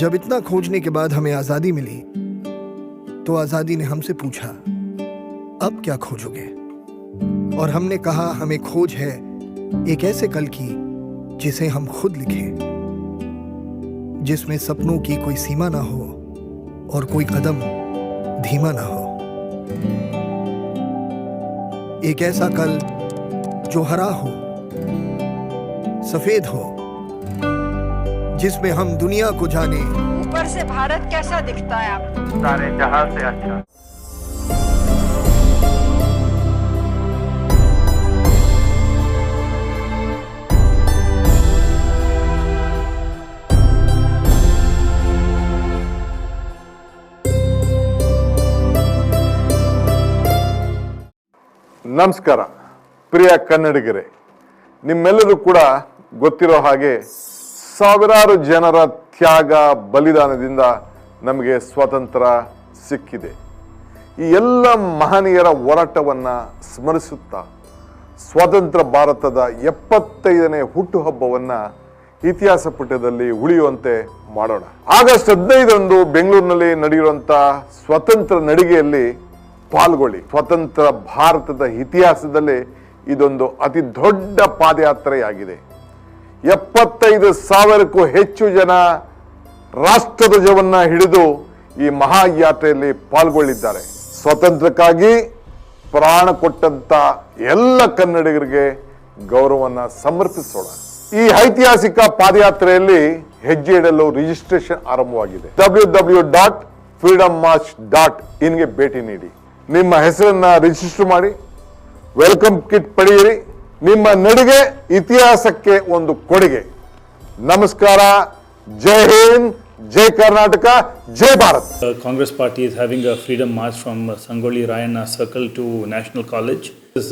जब इतना खोजने के बाद हमें आजादी मिली तो आजादी ने हमसे पूछा, अब क्या खोजोगे? और हमने कहा, हमें खोज है एक ऐसे कल की जिसे हम खुद लिखें, जिसमें सपनों की कोई सीमा ना हो और कोई कदम धीमा ना हो। एक ऐसा कल जो हरा हो, सफेद हो, जिसमें हम दुनिया को जाने। ऊपर से भारत कैसा दिखता है आपको? सारे जहां से अच्छा। ನಮಸ್ಕಾರ ಪ್ರಿಯ ಕನ್ನಡಿಗರೇ, ನಿಮ್ಮೆಲ್ಲರೂ ಕೂಡ ಗೊತ್ತಿರೋ ಹಾಗೆ ಸಾವಿರಾರು ಜನರ ತ್ಯಾಗ ಬಲಿದಾನದಿಂದ ನಮಗೆ ಸ್ವಾತಂತ್ರ್ಯ ಸಿಕ್ಕಿದೆ. ಈ ಎಲ್ಲ ಮಹನೀಯರ ಹೋರಾಟವನ್ನು ಸ್ಮರಿಸುತ್ತಾ ಸ್ವಾತಂತ್ರ್ಯ ಭಾರತದ 75ನೇ ಹುಟ್ಟುಹಬ್ಬವನ್ನು ಇತಿಹಾಸ ಪುಟದಲ್ಲಿ ಉಳಿಯುವಂತೆ ಮಾಡೋಣ. ಆಗಸ್ಟ್ 15ರಂದು ಬೆಂಗಳೂರಿನಲ್ಲಿ ನಡೆಯುವಂಥ ಸ್ವಾತಂತ್ರ್ಯ ನಡಿಗೆಯಲ್ಲಿ ಪಾಲ್ಗೊಳ್ಳಿ. ಸ್ವತಂತ್ರ ಭಾರತದ ಇತಿಹಾಸದಲ್ಲಿ ಇದೊಂದು ಅತಿ ದೊಡ್ಡ ಪಾದಯಾತ್ರೆಯಾಗಿದೆ. 75,000ಕ್ಕೂ ಹೆಚ್ಚು ಜನ ರಾಷ್ಟ್ರಧ್ವಜವನ್ನ ಹಿಡಿದು ಈ ಮಹಾಯಾತ್ರೆಯಲ್ಲಿ ಪಾಲ್ಗೊಳ್ಳಿದ್ದಾರೆ. ಸ್ವಾತಂತ್ರ್ಯಕ್ಕಾಗಿ ಪ್ರಾಣ ಕೊಟ್ಟಂತ ಎಲ್ಲ ಕನ್ನಡಿಗರಿಗೆ ಗೌರವವನ್ನ ಸಮರ್ಪಿಸೋಣ. ಈ ಐತಿಹಾಸಿಕ ಪಾದಯಾತ್ರೆಯಲ್ಲಿ ಹೆಜ್ಜೆ ಇಡಲು ರಿಜಿಸ್ಟ್ರೇಷನ್ ಆರಂಭವಾಗಿದೆ. www.freedommarch.in ಗೆ ಭೇಟಿ ನೀಡಿ. ನಿಮ್ಮ ಹೆಸರನ್ನ ರಿಜಿಸ್ಟರ್ ಮಾಡಿ, ವೆಲ್ಕಮ್ ಕಿಟ್ ಪಡೆಯಿರಿ. ನಿಮ್ಮ ನಡಿಗೆ ಇತಿಹಾಸಕ್ಕೆ ಒಂದು ಕೊಡುಗೆ. ನಮಸ್ಕಾರ. ಜೈ ಹಿಂದ್, ಜೈ ಕರ್ನಾಟಕ, ಜೈ Bharat. Congress party is having a freedom march from Sangoli Rayana Circle to National College. This is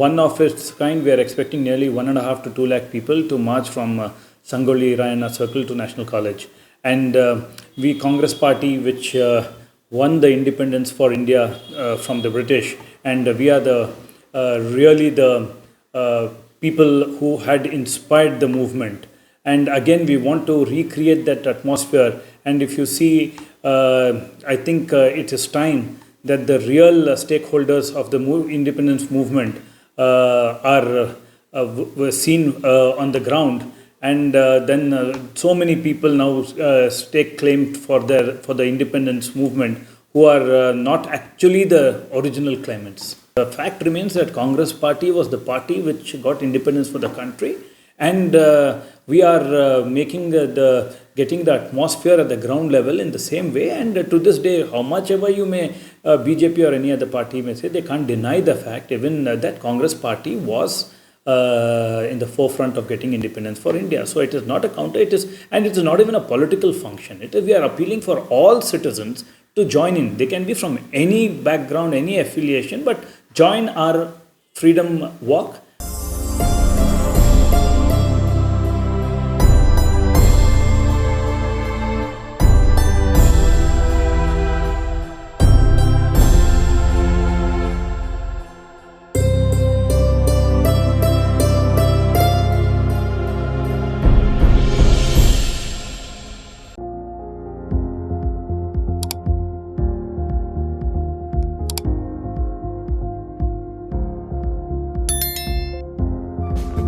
one of its kind. We are expecting nearly 1.5 to 2 lakh people to march from Sangoli Rayana Circle to National College. And we Congress party, which won the independence for India from the British, and we are the really the people who had inspired the movement. And again, we want to recreate that atmosphere. And if you see, I think it is time that the real stakeholders of the independence movement were seen on the ground. And then so many people now stake claim for the independence movement who are not actually the original claimants. The fact remains that Congress party was the party which got independence for the country, and we are getting the atmosphere at the ground level in the same way. And to this day, how much ever you may BJP or any other party may say, they can't deny the fact even that Congress party was in the forefront of getting independence for India. So it is not a counter, it is not even a political function. We are appealing for all citizens to join in. They can be from any background, any affiliation, but join our freedom walk